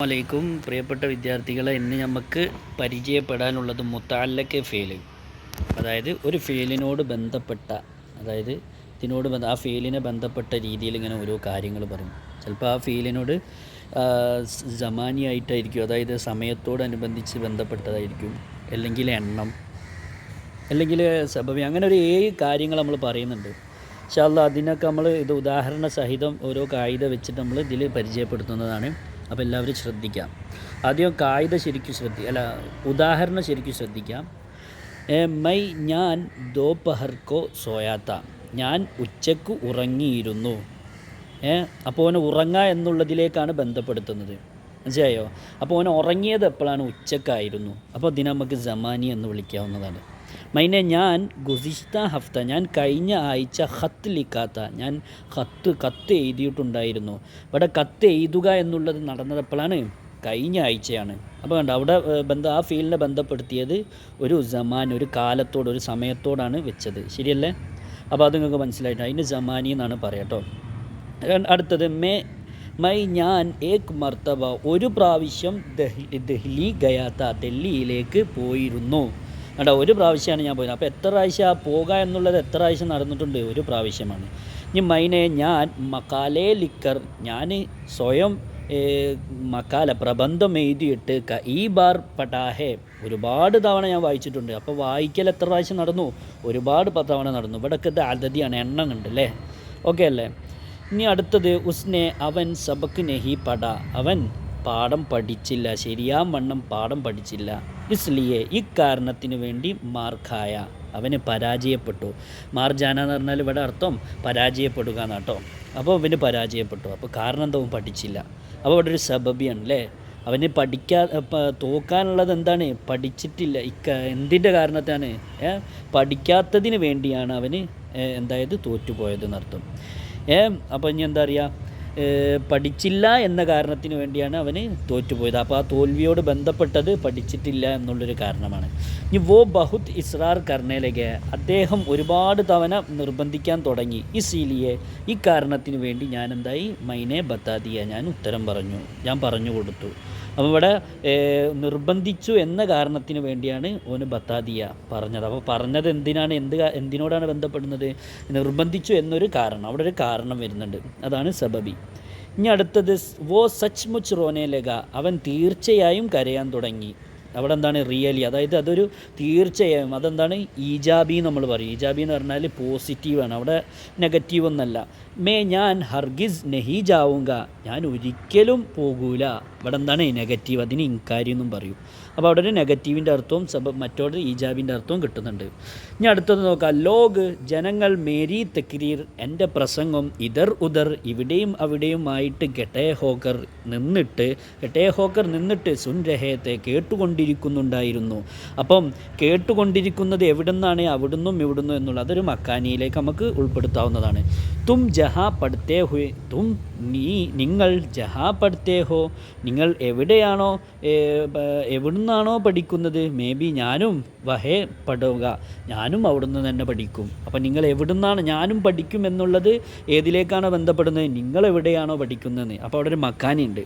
അലൈക്കും പ്രിയപ്പെട്ട വിദ്യാർത്ഥികളെ, ഇന്ന് നമുക്ക് പരിചയപ്പെടാനുള്ളത് മുത്തഅല്ലഖ് ഫെയില്. അതായത് ഒരു ഫെയിലിനോട് ബന്ധപ്പെട്ട, അതായത് ആ ഫെയിലിനെ ബന്ധപ്പെട്ട രീതിയിൽ ഇങ്ങനെ ഓരോ കാര്യങ്ങൾ പറയും. ചിലപ്പോൾ ആ ഫെയിലിനോട് ജമാനിയായിട്ടായിരിക്കും, അതായത് സമയത്തോടനുബന്ധിച്ച് ബന്ധപ്പെട്ടതായിരിക്കും, അല്ലെങ്കിൽ എണ്ണം, അല്ലെങ്കിൽ സബബി, അങ്ങനെ ഒരു 7 കാര്യങ്ങൾ നമ്മൾ പറയുന്നുണ്ട്. ഇൻഷാ അല്ലാഹ് അതിനൊക്കെ നമ്മൾ ഇത് ഉദാഹരണ സഹിതം ഓരോ കായിക വെച്ചിട്ട് നമ്മൾ ഇതിൽ പരിചയപ്പെടുത്തുന്നതാണ്. അപ്പോൾ എല്ലാവരും ശ്രദ്ധിക്കാം. ആദ്യം കായിക ശരിക്കും ഉദാഹരണം ശരിക്കും ശ്രദ്ധിക്കാം. മൈ ഞാൻ ദോപഹർക്കോ സോയാത്ത, ഞാൻ ഉച്ചക്ക് ഉറങ്ങിയിരുന്നു. അപ്പോൾ അവന് ഉറങ്ങുക എന്നുള്ളതിലേക്കാണ് ബന്ധപ്പെടുത്തുന്നത്, മനസ്സിലായോ? അപ്പോൾ അവൻ ഉറങ്ങിയത് എപ്പോഴാണ്? ഉച്ചക്കായിരുന്നു. അപ്പോൾ ഇതിനെ നമുക്ക് ജമാനി എന്ന് വിളിക്കാവുന്നതാണ്. മൈനെ ഞാൻ ഗുസിഷ്ത ഹഫ്ത, ഞാൻ കഴിഞ്ഞ ആഴ്ച ഹത്ത് ലിക്കാത്ത, ഞാൻ കത്ത് എഴുതിയിട്ടുണ്ടായിരുന്നു. ഇവിടെ കത്ത് എഴുതുക എന്നുള്ളത് നടന്നത് എപ്പോഴാണ്? കഴിഞ്ഞ ആഴ്ചയാണ്. അപ്പോൾ കണ്ടോ, അവിടെ ആ ഫീൽഡിനെ ബന്ധപ്പെടുത്തിയത് ഒരു ജമാൻ, ഒരു കാലത്തോട്, ഒരു സമയത്തോടാണ് വെച്ചത്. ശരിയല്ലേ? അപ്പോൾ അത് നിങ്ങൾക്ക് മനസ്സിലായിട്ട് അതിന് ജമാനി എന്നാണ് പറയാട്ടോ. അടുത്തത് മൈ ഞാൻ ഏക് മർത്തബ, ഒരു പ്രാവശ്യം ദഹ്ലി ഗയാത്ത, ഡൽഹിയിലേക്ക് പോയിരുന്നു. കേട്ടോ, ഒരു പ്രാവശ്യമാണ് ഞാൻ പോയത്. അപ്പോൾ എത്ര പ്രാവശ്യം പോകുക എന്നുള്ളത് എത്ര പ്രാവശ്യം നടന്നിട്ടുണ്ട്? ഒരു പ്രാവശ്യമാണ്. ഇനി മൈനെ ഞാൻ മക്കാലേ ലിക്കർ, ഞാൻ സ്വയം മക്കാല പ്രബന്ധം എഴുതിയിട്ട് ഈ ബാർ പടാഹെ, ഒരുപാട് തവണ ഞാൻ വായിച്ചിട്ടുണ്ട്. അപ്പോൾ വായിക്കൽ എത്ര പ്രാവശ്യം നടന്നു? ഒരുപാട് തവണ നടന്നു. ഇവിടെയൊക്കെ ഇത് അതതിയാണ്, എണ്ണം ഉണ്ട് അല്ലേ? ഓക്കെ അല്ലേ? ഇനി അടുത്തത് ഉസ്നെ, അവൻ സബക്ക് നെഹി പട, അവൻ പാഠം പഠിച്ചില്ല, ശരിയാവണ്ണം പാഠം പഠിച്ചില്ല. ഇസ്ലിയെ, ഇക്കാരണത്തിന് വേണ്ടി മാർഖായ, അവന് പരാജയപ്പെട്ടു. മാർജാന എന്ന് പറഞ്ഞാൽ ഇവിടെ അർത്ഥം പരാജയപ്പെടുക എന്നാട്ടോ. അപ്പോൾ അവന് പരാജയപ്പെട്ടു. അപ്പോൾ കാരണം എന്താവും? പഠിച്ചില്ല. അപ്പോൾ ഇവിടെ ഒരു സബബിയാണ് അല്ലേ? അവന് തോക്കാനുള്ളത് എന്താണ്? പഠിച്ചിട്ടില്ല. എന്തിൻ്റെ കാരണത്താണ്? പഠിക്കാത്തതിന് വേണ്ടിയാണ് അവന് എന്തായത് തോറ്റുപോയത് എന്നർത്ഥം. അപ്പോൾ ഇനി എന്താ പറയുക? പഠിച്ചില്ല എന്ന കാരണത്തിന് വേണ്ടിയാണ് അവന് തോറ്റുപോയത്. അപ്പോൾ ആ തോൽവിയോട് ബന്ധപ്പെട്ടത് പഠിച്ചിട്ടില്ല എന്നുള്ളൊരു കാരണമാണ്. ഇനി ബഹുത് ഇസ്രാർ കർണേലകെ, അദ്ദേഹം ഒരുപാട് തവണ നിർബന്ധിക്കാൻ തുടങ്ങി. ഇസീലിയെ, ഈ കാരണത്തിന് വേണ്ടി ഞാൻ എന്തായി? മൈനെ ബത്താദിയ, ഞാൻ ഉത്തരം പറഞ്ഞു, ഞാൻ പറഞ്ഞു കൊടുത്തു. അപ്പോൾ ഇവിടെ നിർബന്ധിച്ചു എന്ന കാരണത്തിന് വേണ്ടിയാണ് ഓന് ബത്താദിയ പറഞ്ഞത്. അപ്പോൾ പറഞ്ഞത് എന്തിനാണ്? എന്തിനോടാണ് ബന്ധപ്പെടുന്നത്? നിർബന്ധിച്ചു എന്നൊരു കാരണം, അവിടെ ഒരു കാരണം വരുന്നുണ്ട്, അതാണ് സബബി. ഇനി അടുത്തത് സച്ച് മുച്ച് റോനെ ലഗ, അവൻ തീർച്ചയായും കരയാൻ തുടങ്ങി. അവിടെ എന്താണ്? റിയലി, അതായത് അതൊരു തീർച്ചയായും, അതെന്താണ്? ഈജാബി നമ്മൾ പറയും. ഈജാബി എന്ന് പറഞ്ഞാൽ പോസിറ്റീവാണ്, അവിടെ നെഗറ്റീവ് ഒന്നല്ല. ഞാൻ ഹർഗിസ് നെഹി ജാവുക, ഞാൻ ഒരിക്കലും പോകൂല. ഇവിടെ എന്താണ്? നെഗറ്റീവ്, അതിന് ഇൻകാരി എന്നും പറയും. അപ്പോൾ അവിടെ ഒരു നെഗറ്റീവിൻ്റെ അർത്ഥവും മറ്റോടെ ഈജാബിൻ്റെ അർത്ഥവും കിട്ടുന്നുണ്ട്. ഇനി അടുത്തത് നോക്കാം. ലോഗ്, ജനങ്ങൾ, മേരി തക്രീർ, എൻ്റെ പ്രസംഗം, ഇതർ ഉദർ, ഇവിടെയും അവിടെയുമായിട്ട് ഗട്ടേ ഹോക്കർ നിന്നിട്ട് സുൻ രഹേത്തെ, കേട്ടുകൊണ്ടിരിക്കുന്നുണ്ടായിരുന്നു. അപ്പം കേട്ടുകൊണ്ടിരിക്കുന്നത് എവിടെ നിന്നാണ്? അവിടുന്നും ഇവിടുന്നും എന്നുള്ളത് അതൊരു മക്കാനിയിലേക്ക് നമുക്ക് ഉൾപ്പെടുത്താവുന്നതാണ്. തും ജഹാ പഠിത്തേ ഹുയ്, നിങ്ങൾ ജഹാ പഠിത്തേ ഹോ, നിങ്ങൾ എവിടെയാണോ എവിടുന്നാണോ പഠിക്കുന്നത്, മേ ബി ഞാനും വഹേ പഠുക, ഞാനും അവിടുന്ന് തന്നെ പഠിക്കും. അപ്പം നിങ്ങൾ എവിടുന്നാണ് ഞാനും പഠിക്കും എന്നുള്ളത് ഏതിലേക്കാണോ ബന്ധപ്പെടുന്നത്? നിങ്ങൾ എവിടെയാണോ പഠിക്കുന്നത്. അപ്പോൾ അവിടെ ഒരു മക്കാനി ഉണ്ട്.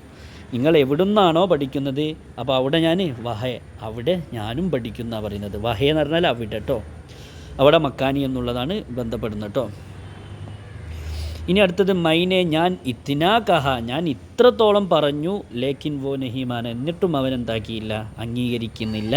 നിങ്ങൾ എവിടുന്നാണോ പഠിക്കുന്നത്, അപ്പോൾ അവിടെ ഞാൻ വഹേ, അവിടെ ഞാനും പഠിക്കുന്ന പറയുന്നത്. വഹേ എന്ന് പറഞ്ഞാൽ അവിടെ കേട്ടോ, അവിടെ മക്കാനി എന്നുള്ളതാണ് ബന്ധപ്പെടുന്നത് കേട്ടോ. ഇനി അടുത്തത് മൈനെ ഞാൻ ഇത്തിനാ കഹ, ഞാൻ ഇത്രത്തോളം പറഞ്ഞു, ലേക്കിൻ വോ നഹിമാന, എന്നിട്ടും അവൻ എന്താക്കിയില്ല, അംഗീകരിക്കുന്നില്ല.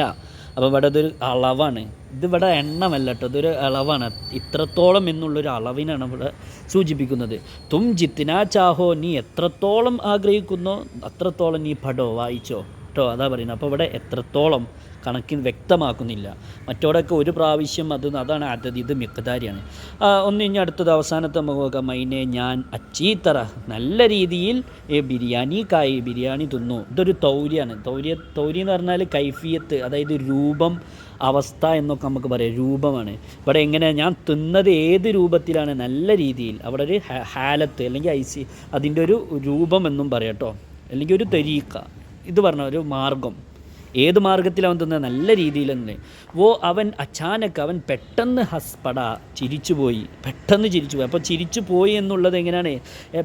അപ്പോൾ ഇവിടെ അതൊരു അളവാണ്, ഇതിവിടെ എണ്ണമല്ല കേട്ടോ, ഇതൊരു അളവാണ്. ഇത്രത്തോളം എന്നുള്ളൊരു അളവിനാണ് ഇവിടെ സൂചിപ്പിക്കുന്നത്. തും ജിത്തിനാ ചാഹോ, നീ എത്രത്തോളം ആഗ്രഹിക്കുന്നോ അത്രത്തോളം നീ പഠോ, വായിച്ചോ കേട്ടോ, അതാ പറയുന്നത്. അപ്പോൾ ഇവിടെ എത്രത്തോളം കണക്കിന് വ്യക്തമാക്കുന്നില്ല. മറ്റോടൊക്കെ ഒരു പ്രാവശ്യം അതാണ് അതത്, ഇത് മിഖ്താരിയാണ്. ഇനി അടുത്തത് അവസാനത്തെ നമുക്ക് മൈനെ ഞാൻ അച്ചീത്തറ, നല്ല രീതിയിൽ ബിരിയാണി തിന്നു. ഇതൊരു തൗരിയാണ്. തൗരി എന്ന് പറഞ്ഞാൽ കൈഫിയത്ത്, അതായത് രൂപം, അവസ്ഥ എന്നൊക്കെ നമുക്ക് പറയാം, രൂപമാണ്. ഇവിടെ എങ്ങനെ ഞാൻ തിന്നത് ഏത് രൂപത്തിലാണ്? നല്ല രീതിയിൽ. അവിടെ ഒരു ഹാലത്ത് അല്ലെങ്കിൽ അതിൻ്റെ ഒരു രൂപം എന്നും പറയാം കേട്ടോ, അല്ലെങ്കിൽ ഒരു തരീക്ക, ഇത് പറഞ്ഞ ഒരു മാർഗം, ഏത് മാർഗത്തിൽ അവൻ തിന്നത്? നല്ല രീതിയിൽ തന്നെ. അവൻ അച്ചാനക്ക് അവൻ പെട്ടെന്ന് ഹസ്പട ചിരിച്ചുപോയി, പെട്ടെന്ന് ചിരിച്ചുപോയി. അപ്പോൾ ചിരിച്ചു പോയി എന്നുള്ളത് എങ്ങനെയാണ്?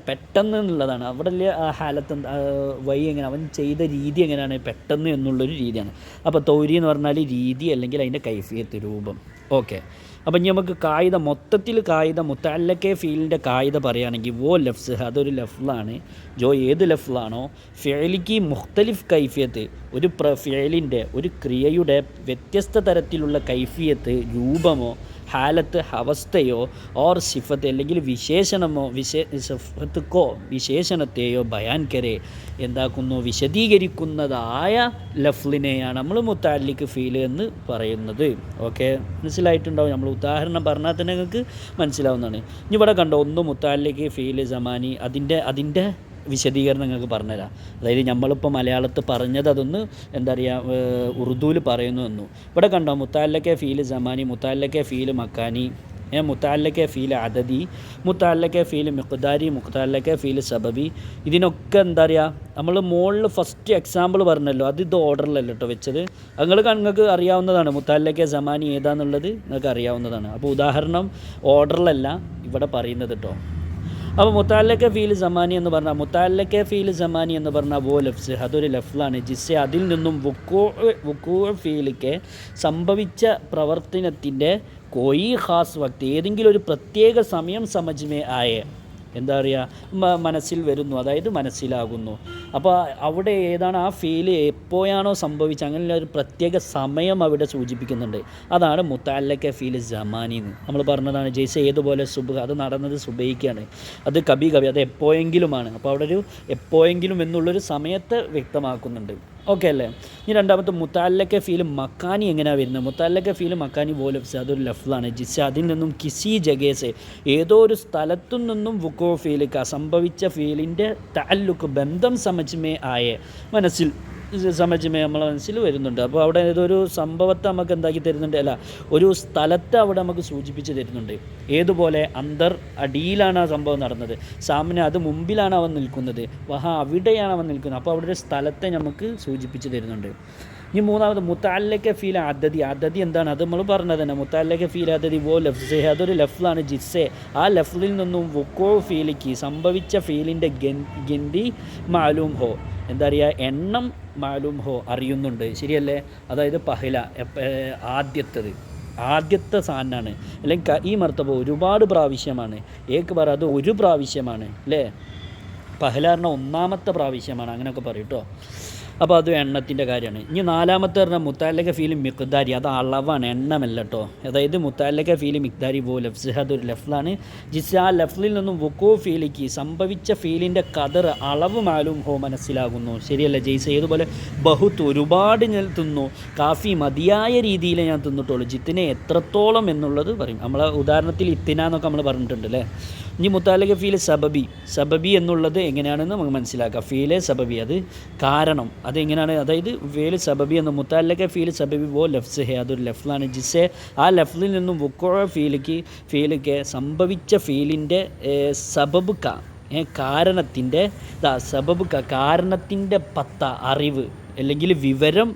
പെട്ടെന്ന് എന്നുള്ളതാണ്. അവിടെ ആ ഹാലത്ത് എങ്ങനെ അവൻ ചെയ്ത രീതി എങ്ങനെയാണ്? പെട്ടെന്ന് എന്നുള്ളൊരു രീതിയാണ്. അപ്പോൾ തൗരി എന്ന് പറഞ്ഞാൽ രീതി, അല്ലെങ്കിൽ അതിൻ്റെ കൈഫിയത്ത്, രൂപം. ഓക്കെ. അപ്പം ഇനി നമുക്ക് കായിക മൊത്തത്തിൽ മുത്തഅല്ലക്കെ ഫീലിൻ്റെ കായിക പറയുകയാണെങ്കിൽ ലഫ്സ് അതൊരു ലഫ്ലാണ്. ഏത് ലഫ്ലാണോ ഫിഅലിക്ക് മുഖ്തലിഫ് കൈഫിയത്ത്, ഒരു ഫിഅലിൻ്റെ ഒരു ക്രിയയുടെ വ്യത്യസ്ത തരത്തിലുള്ള കൈഫിയത്ത്, രൂപമോ ഹാലത്ത് അവസ്ഥയോ ഓർ സിഫത്ത് അല്ലെങ്കിൽ വിശേഷണമോ സിഫത്തുക്കോ വിശേഷണത്തെയോ ബയാൻ കരെ എന്താക്കുന്നു? വിശദീകരിക്കുന്നതായ ലഫ്ലിനെയാണ് നമ്മൾ മുത്തഅല്ലിഖ് ഫീൽ എന്ന് പറയുന്നത്. ഓക്കെ, മനസ്സിലായിട്ടുണ്ടാവും. നമ്മൾ ഉദാഹരണം പറഞ്ഞാൽ തന്നെ നിങ്ങൾക്ക് മനസ്സിലാവുന്നതാണ്. ഇനി ഇവിടെ കണ്ടോ, ഒന്ന് മുത്തഅല്ലിഖ് ഫീൽ സമാനി, അതിൻ്റെ വിശദീകരണം നിങ്ങൾക്ക് പറഞ്ഞുതരാം. അതായത് നമ്മളിപ്പോൾ മലയാളത്തിൽ പറഞ്ഞത് അതൊന്ന് എന്താ പറയുക ഉറുദുവിൽ പറയുന്നു എന്നു. ഇവിടെ കണ്ടോ, മുത്തഅല്ലക്കെ ഫീൽ സമാനി, മുത്തഅല്ലക്കെ ഫീൽ മക്കാനി, മുത്തഅല്ലക്കെ ഫീൽ അദദി, മുത്തഅല്ലക്കെ ഫീൽ മിഖ്ദാരി, മുത്തഅല്ലക്കെ ഫീൽ സബബി. ഇതിനൊക്കെ എന്താ പറയുക, നമ്മൾ മുകളിൽ ഫസ്റ്റ് എക്സാമ്പിൾ പറഞ്ഞല്ലോ, ഇത് ഓർഡറിലല്ല കേട്ടോ വെച്ചത്. നിങ്ങൾക്ക് അറിയാവുന്നതാണ് മുത്തഅല്ലക്കെ സമാനി ഏതാണെന്നുള്ളത് നിങ്ങൾക്ക് അറിയാവുന്നതാണ്. അപ്പോൾ ഉദാഹരണം ഓർഡറിലല്ല ഇവിടെ പറയുന്നത് കേട്ടോ. അപ്പോൾ മുത്തഅല്ലക്കെ ഫീൽ സമാനി എന്ന് പറഞ്ഞാൽ ലഫ്സ് അതൊരു ലഫ്ലാണ്. ജിസ്സെ അതിൽ നിന്നും വുക്കൂ ഫീലിക്ക് സംഭവിച്ച പ്രവർത്തനത്തിൻ്റെ കോയി ഖാസ് വക്ത് ഏതെങ്കിലും ഒരു പ്രത്യേക സമയം സമജ്മേ ആയേ എന്താ പറയുക മനസ്സിൽ വരുന്നു, അതായത് മനസ്സിലാകുന്നു. അപ്പോൾ അവിടെ ഏതാണ് ആ ഫീല് എപ്പോഴാണോ സംഭവിച്ചത് അങ്ങനെ ഒരു പ്രത്യേക സമയം അവിടെ സൂചിപ്പിക്കുന്നുണ്ട്. അതാണ് മുത്തഅല്ലക്കെ ഫീൽ സമാനിന്ന് നമ്മൾ പറഞ്ഞതാണ്. ജയ്സെ ഏതുപോലെ സുബ്ഹ്, അത് നടന്നത് സുബൈക്കാണ്. അത് കബി അത് എപ്പോഴെങ്കിലുമാണ്. അപ്പോൾ അവിടെ ഒരു എപ്പോഴെങ്കിലും എന്നുള്ളൊരു സമയത്തെ വ്യക്തമാക്കുന്നുണ്ട്. ഓക്കെ അല്ലേ? ഇനി രണ്ടാമത്തെ മുത്തഅല്ലക്കെ ഫീൽ മക്കാനി എങ്ങനെയാണ് വരുന്നത്? മുത്തഅല്ലക്കെ ഫീൽ മക്കാനി ലഫ്സ് അതൊരു ലഫ്ലാണ്. ജിസ് അതിൽ നിന്നും കിസി ജഗേസെ ഏതോ ഒരു സ്ഥലത്തു നിന്നും വുക്കോ ഫീലിക്ക സംഭവിച്ച ഫീലിൻ്റെ തഅല്ലുക്ക് ബന്ധം സമജ്മേ ആയേ സമജ്മേ നമ്മളെ മനസ്സിൽ വരുന്നുണ്ട്. അപ്പോൾ അവിടെ ഏതൊരു സംഭവത്തെ നമുക്ക് എന്താക്കി തരുന്നുണ്ട്, അല്ല ഒരു സ്ഥലത്തെ അവിടെ നമുക്ക് സൂചിപ്പിച്ച് തരുന്നുണ്ട്. ഏതുപോലെ അടിയിലാണ് ആ സംഭവം നടന്നത്, സാമനെ അത് മുമ്പിലാണ് അവൻ നിൽക്കുന്നത്, അവിടെയാണ് അവൻ നിൽക്കുന്നത്. അപ്പോൾ അവിടെ ഒരു സ്ഥലത്തെ നമുക്ക് സൂചിപ്പിച്ച് തരുന്നുണ്ട്. ഇനി മൂന്നാമത് മുത്തഅല്ലക്കെ ഫീൽ അദദി എന്താണ്? അത് നമ്മൾ പറഞ്ഞത് തന്നെ. മുത്തഅല്ലക്കെ ഫീൽ അദദി ലഫ്സ് അതൊരു ലഫ്ലാണ്. ജിസ്സെ ആ ലഫ്ലിൽ നിന്നും വുക്കോ ഫീലിക്ക് സംഭവിച്ച ഫീലിൻ്റെ ഗന്തി മാലൂം ഹോ എന്താ പറയുക എണ്ണം മാലൂം ഹോ അറിയുന്നുണ്ട്. ശരിയല്ലേ? അതായത് പഹല ആദ്യത്തെ സാധനമാണ്. അല്ലെങ്കിൽ ഈ മർത്തബ ഒരുപാട് പ്രാവശ്യമാണ്. അത് ഒരു പ്രാവശ്യമാണ് അല്ലേ? പഹല പറഞ്ഞാൽ ഒന്നാമത്തെ പ്രാവശ്യമാണ്, അങ്ങനെയൊക്കെ പറയും കേട്ടോ. അപ്പോൾ അത് എണ്ണത്തിൻ്റെ കാര്യമാണ്. ഇനി നാലാമത്തെ പറഞ്ഞാൽ മുത്തഅല്ലക്കെ ഫീൽ മിഖ്ദാരി, അത് അളവാണ്, എണ്ണമല്ല കേട്ടോ. അതായത് മുത്തഅല്ലക്കെ ഫീൽ മിഖ്ദാരി ലഫ്സ് അതൊരു ലഫ്ലാണ്. ജിസ് ആ ലഫ്ലിൽ നിന്നും വുക്കൂ ഫീലിക്ക് സംഭവിച്ച ഫീലിൻ്റെ ഖദർ അളവ് മാലൂം ഹോ മനസ്സിലാകുന്നു. ശരിയല്ല ജയ്സ്? ഏതുപോലെ ബഹുത്ത് ഒരുപാട് ഞാൻ തിന്നു, കാഫി മതിയായ രീതിയിൽ ഞാൻ തിന്നിട്ടുള്ളൂ, ജിത്തിനെ എത്രത്തോളം എന്നുള്ളത് പറയും. നമ്മളെ ഉദാഹരണത്തിൽ ഇത്തിന എന്നൊക്കെ നമ്മൾ പറഞ്ഞിട്ടുണ്ട് അല്ലേ? ഇനി മുത്തഅല്ലക്കെ ഫീൽ സബബി എന്നുള്ളത് എങ്ങനെയാണെന്ന് നമുക്ക് മനസ്സിലാക്കാം. ഫീലെ സബബി അത് കാരണം, അതെങ്ങനെയാണ്? അതായത് ഫീൽ സബബി എന്ന് മുത്തഅല്ലക്കെ ഫീൽ സബബി ലഫ്സ് ഹേ അതൊരു ലഫ്ലാണ്. ജിസ്സെ ആ ലഫ്ലിൽ നിന്നും വുക്കോ ഫീലിക്ക് സംഭവിച്ച ഫീലിൻ്റെ സബബ് കാരണത്തിൻ്റെ കാരണത്തിൻ്റെ അറിവ് അല്ലെങ്കിൽ വിവരം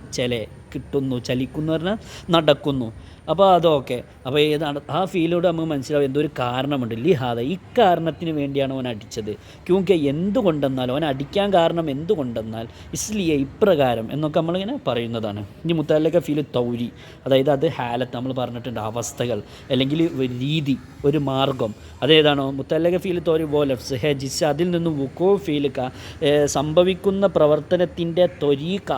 കിട്ടുന്നു, ചലിക്കുന്നു പറഞ്ഞാൽ നടക്കുന്നു. അപ്പോൾ അതൊക്കെ അപ്പോൾ ഏതാണ് ആ ഫീലോട് നമുക്ക് മനസ്സിലാവും എന്തോ ഒരു കാരണമുണ്ട്. ലിഹാദ ഇക്കാരണത്തിന് വേണ്ടിയാണ് അവൻ അടിച്ചത്. ക്യൂക്കെ എന്തുകൊണ്ടെന്നാൽ അവൻ അടിക്കാൻ കാരണം എന്തുകൊണ്ടെന്നാൽ ഇസ്ലിയെ ഇപ്രകാരം എന്നൊക്കെ നമ്മളിങ്ങനെ പറയുന്നതാണ്. ഇനി മുത്തഅല്ലക്കെ ഫീൽ തൗരി, അതായത് അത് ഹാലത്ത് നമ്മൾ പറഞ്ഞിട്ടുണ്ട്, അവസ്ഥകൾ അല്ലെങ്കിൽ രീതി, ഒരു മാർഗം. അതേതാണോ? മുത്തഅല്ലക്കെ ഫീൽ തൗരി ലഫ്സ് ഹെ ജിസ് അതിൽ നിന്നും വുക്കോ ഫീലിക്ക സംഭവിക്കുന്ന പ്രവർത്തനത്തിൻ്റെ ത്വരീക്ക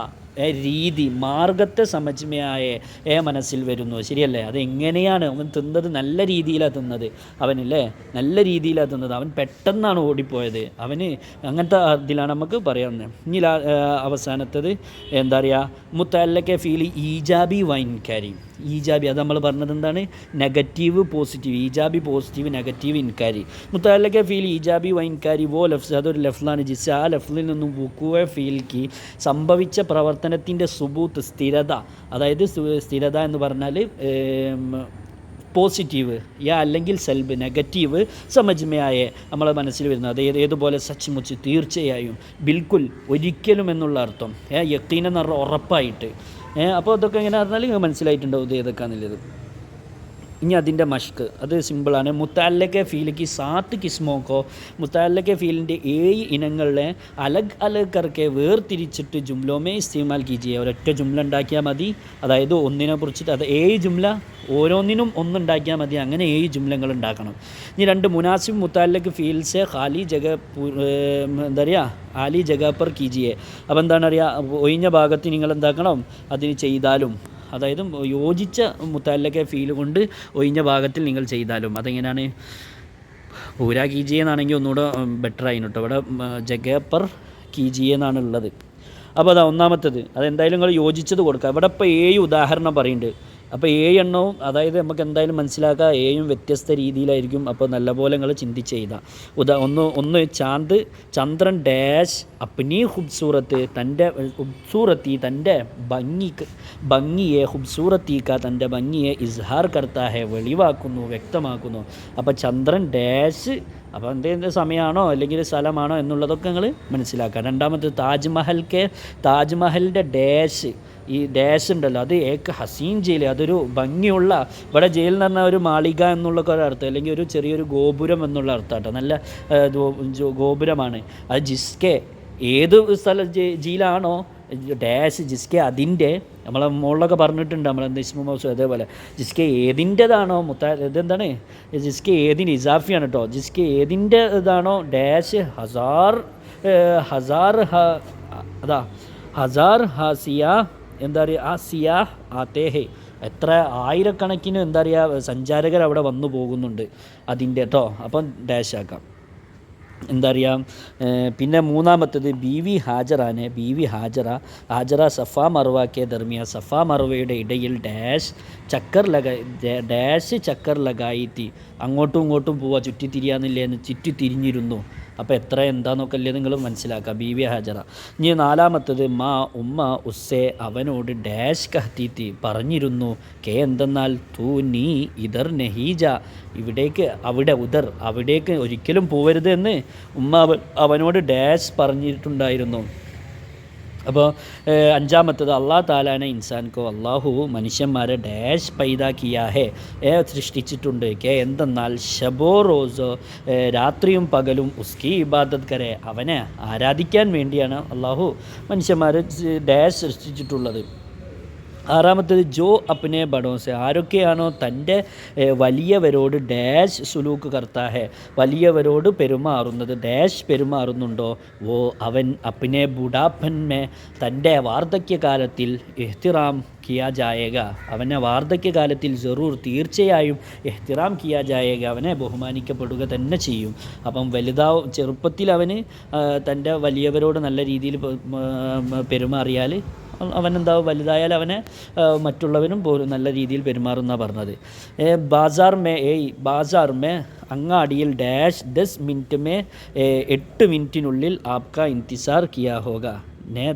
രീതി, മാർഗത്തെ സമജ്മയായ മനസ്സിൽ വരുന്നു. ശരിയല്ലേ? അതെങ്ങനെയാണ് അവൻ തിന്നത്? നല്ല രീതിയിലാണ് തിന്നത് അവനല്ലേ, നല്ല രീതിയിലാണ് തിന്നത്. അവൻ പെട്ടെന്നാണ് ഓടിപ്പോയത്, അവന് അങ്ങനത്തെ ഇതിലാണ് നമുക്ക് പറയാവുന്നത്. ഇനി അവസാനത്തത് എന്താ പറയുക? മുത്തഅല്ലക്കെ ഫീൽ ഈജാബി വൈൻകാരി. ഈജാബി അത് നമ്മൾ പറഞ്ഞത് എന്താണ്? നെഗറ്റീവ് പോസിറ്റീവ്, ഈജാബി പോസിറ്റീവ്, നെഗറ്റീവ് ഇൻകാരി. മുത്തഅല്ലക്കെ ഫീൽ ഈജാബി വൈൻകാരി ലഫ്സ് അതൊരു ലഫ്ലാണ്. ജിസ് ആ ലഫ്ലിൽ നിന്നും വുക്കുവ ഫീൽക്ക് സംഭവിച്ച പ്രവർത്തനത്തിൻ്റെ സുബൂത്ത് സ്ഥിരത, അതായത് സ്ഥിരത എന്ന് പറഞ്ഞാൽ പോസിറ്റീവ്, യാ അല്ലെങ്കിൽ സൽബ് നെഗറ്റീവ്, സമജ്മയായ നമ്മളെ മനസ്സിൽ വരുന്നത് അത് ഏതുപോലെ സച്ച്മുച്ച് തീർച്ചയായും, ബിൽക്കുൽ ഒരിക്കലും എന്നുള്ള അർത്ഥം, യക്കീൻ എന്ന് പറഞ്ഞാൽ ഉറപ്പായിട്ട്. അപ്പോൾ അതൊക്കെ എങ്ങനെ പറഞ്ഞാൽ നിങ്ങൾ മനസ്സിലായിട്ടുണ്ടാവും ഇത് ഏതൊക്കെയാണെന്നുള്ളത്. ഇനി അതിൻ്റെ മഷ്ക് അത് സിമ്പിളാണ്. മുത്തല്ലക്കെ ഫീലിക്ക് 7 കിസ്മോക്കോ, മുത്തല്ലക്കെ ഫീലിൻ്റെ 7 ഇനങ്ങളിലെ അലഗ് അലഗ് കറക്കെ വേർതിരിച്ചിട്ട് ജുംലോമേ ഇസ്തീമാൽ കീജിയെ, ഒരൊറ്റ ജുംല ഉണ്ടാക്കിയാൽ മതി. അതായത് ഒന്നിനെ കുറിച്ചിട്ട് അത് 7 ജുംല, ഓരോന്നിനും ഒന്നുണ്ടാക്കിയാൽ മതി. അങ്ങനെ 7 ജുംലകൾ ഉണ്ടാക്കണം. ഇനി 2 മുനാസിബ് മുത്തല്ലക്ക് ഫീൽസെ ഖാലി ജഗ എന്താ പറയുക ആലി ജഗാപ്പർ കീജിയെ. അപ്പോൾ എന്താണ് പറയുക, ഒഴിഞ്ഞ ഭാഗത്ത് നിങ്ങൾ എന്താക്കണം അതിന് ചെയ്താലും, അതായത് യോജിച്ച മുത്തല്ലക്കെ ഫീൽ കൊണ്ട് ഒഴിഞ്ഞ ഭാഗത്തിൽ നിങ്ങൾ ചെയ്താലും. അതെങ്ങനെയാണ്, പൂരാ കീജിയെ എന്നാണെങ്കിൽ ഒന്നുകൂടെ ബെറ്റർ ആയിരുന്നു കേട്ടോ. ഇവിടെ ജഗപ്പർ കീജിയെ എന്നാണ് ഉള്ളത്. അപ്പോൾ അതാ ഒന്നാമത്തേത്, അതെന്തായാലും നിങ്ങൾ യോജിച്ചത് കൊടുക്കുക. ഇവിടെ ഇപ്പോൾ 7 ഉദാഹരണം പറയുന്നുണ്ട്. അപ്പോൾ 7 എണ്ണവും അതായത് നമുക്ക് എന്തായാലും മനസ്സിലാക്കുക 7 വ്യത്യസ്ത രീതിയിലായിരിക്കും. അപ്പോൾ നല്ലപോലെ നിങ്ങൾ ചിന്തിച്ച് ചെയ്താൽ ഒന്ന് ചാന്ത് ചന്ദ്രൻ ഡാഷ് അപ്നി ഖുബ്സൂറത്ത്, തൻ്റെ ഖുബ്സൂറത്തി തൻ്റെ ഭംഗിയെ, ഖുബ്സൂറത്തിക്ക തൻ്റെ ഭംഗിയെ, ഇസ്ഹാർ കർത്താ ഹെ വെളിവാക്കുന്നു, വ്യക്തമാക്കുന്നു. അപ്പോൾ ചന്ദ്രൻ ഡാഷ്, അപ്പോൾ എന്തെങ്കിലും സമയമാണോ അല്ലെങ്കിൽ സ്ഥലമാണോ എന്നുള്ളതൊക്കെ നിങ്ങൾ മനസ്സിലാക്കുക. രണ്ടാമത് താജ്മഹലിൻ്റെ ഡാഷ്, ഈ ഡാഷ് ഉണ്ടല്ലോ അത് ഏക്ക് ഹസീൻ ജയിൽ, അതൊരു ഭംഗിയുള്ള, ഇവിടെ ജയിൽ എന്ന് പറഞ്ഞാൽ ഒരു മാളിക എന്നുള്ള ഒരർത്ഥം, അല്ലെങ്കിൽ ഒരു ചെറിയൊരു ഗോപുരം എന്നുള്ള അർത്ഥം കേട്ടോ. നല്ല ഗോപുരമാണ് അത്. ജിസ്കെ ഏത് ജയിലാണോ ഡാഷ് ജിസ്കെ അതിൻ്റെ, നമ്മളെ മുകളിലൊക്കെ പറഞ്ഞിട്ടുണ്ട് നമ്മളെന്താ ഇസ്മുമൗസു, അതേപോലെ ജിസ്കെ ഏതിൻ്റെതാണോ ഇതെന്താണ് ജിസ്കെ ഏതിന് ഇസാഫിയാണ് കേട്ടോ. ജിസ്കെ ഏതിൻ്റെ ഇതാണോ ഡാഷ് അതാ ഹസാർ ഹാസിയ എന്താ പറയുക ആ സിയാഹ് ആത്തേഹെ, എത്ര ആയിരക്കണക്കിന് എന്താ പറയുക സഞ്ചാരകർ അവിടെ വന്നു പോകുന്നുണ്ട് അതിൻ്റെ കേട്ടോ. അപ്പം ഡാഷ് ആക്കാം. എന്താ പറയുക, പിന്നെ മൂന്നാമത്തേത് ബീവി ഹാജറാണ്. ബീവി ഹാജറ സഫാ മർവക്കെ ദർമിയ, സഫാ മർവയുടെ ഇടയിൽ ഡാഷ് ചക്കർ ലഗായിത്തി, അങ്ങോട്ടും ഇങ്ങോട്ടും പോവുക, ചുറ്റിത്തിരിയാന്നില്ലേന്ന് ചുറ്റിത്തിരിഞ്ഞിരുന്നു. അപ്പോൾ എത്ര എന്താണെന്നൊക്കെ അല്ലേ നിങ്ങൾ മനസ്സിലാക്കുക. ബീവി ഹാജറ. ഇനി നാലാമത്തത് ഉമ്മ ഉസ്സെ അവനോട് ഡാഷ് കഹ്തീത്തി പറഞ്ഞിരുന്നു, എന്തെന്നാൽ തൂ നീ ഇതർ നഹീജ ഇവിടേക്ക്, അവിടേക്ക് ഒരിക്കലും പോവരുത് എന്ന് ഉമ്മ അവനോട് ഡാഷ് പറഞ്ഞിട്ടുണ്ടായിരുന്നു. അപ്പോൾ അഞ്ചാമത്തത് താലാനെ ഇൻസാൻകോ, അള്ളാഹു മനുഷ്യന്മാരെ ഡാഷ് പൈതാക്കിയാഹേ സൃഷ്ടിച്ചിട്ടുണ്ട്. എന്തെന്നാൽ ഷബോ റോസോ രാത്രിയും പകലും ഉസ്കി ഇബാദത്ത് കരെ അവനെ ആരാധിക്കാൻ വേണ്ടിയാണ് അള്ളാഹു മനുഷ്യന്മാരെ ഡാഷ് സൃഷ്ടിച്ചിട്ടുള്ളത്. ആറാമത്തേത് ജോ അപ്നെ ബഡോസെ ആരൊക്കെയാണോ തൻ്റെ വലിയവരോട് ഡാഷ് സുലൂക്ക് കർത്താഹെ വലിയവരോട് പെരുമാറുന്നത്, ഡാഷ് പെരുമാറുന്നുണ്ടോ, അവൻ അപ്നെ ബുഡാപ്പന്മേ തൻ്റെ വാർദ്ധക്യകാലത്തിൽ ഇഹ്തിറാം കിയാ ജായേഗ, അവനെ വാർദ്ധക്യകാലത്തിൽ തീർച്ചയായും ഇഹ്തിറാം കിയാ ജായേഗ, അവനെ ബഹുമാനിക്കപ്പെടുക തന്നെ ചെയ്യും. അപ്പം ചെറുപ്പത്തിൽ അവന് തൻ്റെ വലിയവരോട് നല്ല രീതിയിൽ പെരുമാറിയാൽ അവനെന്താവും, വലുതായാൽ അവനെ മറ്റുള്ളവരും പോലും നല്ല രീതിയിൽ പെരുമാറുന്ന പറഞ്ഞത്. ബാസാർ മേ അങ്ങാടിയിൽ ഡാഷ് 10 മിനിറ്റ് മേ 8 മിനിറ്റിനുള്ളിൽ ആപ്ക ഇൻതിസാർ കിയാ ഹോഗ,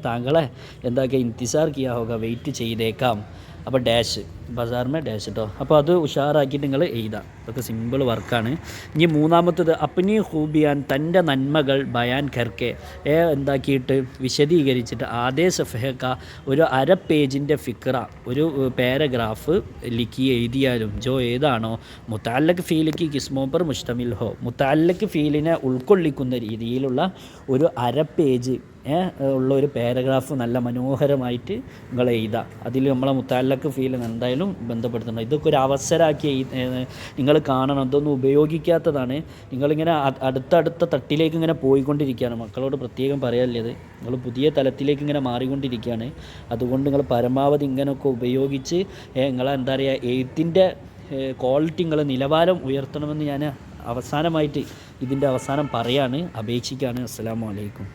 താങ്കളെ എന്താക്കിയ ഇൻതിസാർ കിയാ ഹോഗ വെയിറ്റ് ചെയ്തേക്കാം. അപ്പോൾ ഡാഷ് ബസാറിന് ഡാഷ് കേട്ടോ. അപ്പോൾ അത് ഉഷാറാക്കിയിട്ട് നിങ്ങൾ എഴുതാം. അതൊക്കെ സിമ്പിൾ വർക്കാണ്. ഇനി മൂന്നാമത്തത് അപ്നി ഹൂബിയാൻ തൻ്റെ നന്മകൾ ബയാൻ കർക്കെ എന്താക്കിയിട്ട് വിശദീകരിച്ചിട്ട് ആദേ സഫഹക്ക ഒരു അര പേജിൻ്റെ ഫിക്ര ഒരു പാരഗ്രാഫ് ലിഖി എഴുതിയാലും ജോ ഏതാണോ മുത്തഅല്ലഖ് ഫീലിക്ക് കിസ്മോപ്പർ മുഷ്തമിൽ ഹോ, മുത്തഅല്ലഖ് ഫീലിനെ ഉൾക്കൊള്ളിക്കുന്ന രീതിയിലുള്ള ഒരു അര പേജ് ഉള്ള ഒരു പാരഗ്രാഫ് നല്ല മനോഹരമായിട്ട് നിങ്ങൾ എഴുതാം. അതിൽ നമ്മളെ മുത്തഅല്ലഖ് ഫീൽ എന്തായാലും ബന്ധപ്പെടുത്തണം. ഇതൊക്കെ ഒരു അവസരമാക്കി നിങ്ങൾ കാണണം. ഇതൊന്നും ഉപയോഗിക്കാത്തതാണ്. നിങ്ങളിങ്ങനെ അടുത്തടുത്ത തട്ടിലേക്ക് ഇങ്ങനെ പോയിക്കൊണ്ടിരിക്കുകയാണ്. മക്കളോട് പ്രത്യേകം പറയാനുള്ളത്, നിങ്ങൾ പുതിയ തലത്തിലേക്ക് ഇങ്ങനെ മാറിക്കൊണ്ടിരിക്കുകയാണ്. അതുകൊണ്ട് നിങ്ങൾ പരമാവധി ഇങ്ങനെയൊക്കെ ഉപയോഗിച്ച് നിങ്ങളെ എന്താ പറയുക എഴുത്തിൻ്റെ ക്വാളിറ്റി നിങ്ങൾ നിലവാരം ഉയർത്തണമെന്ന് ഞാൻ അവസാനമായിട്ട് ഇതിൻ്റെ അവസാനം പറയാണ്, അപേക്ഷിക്കുകയാണ്. അസ്സലാമു അലൈക്കും.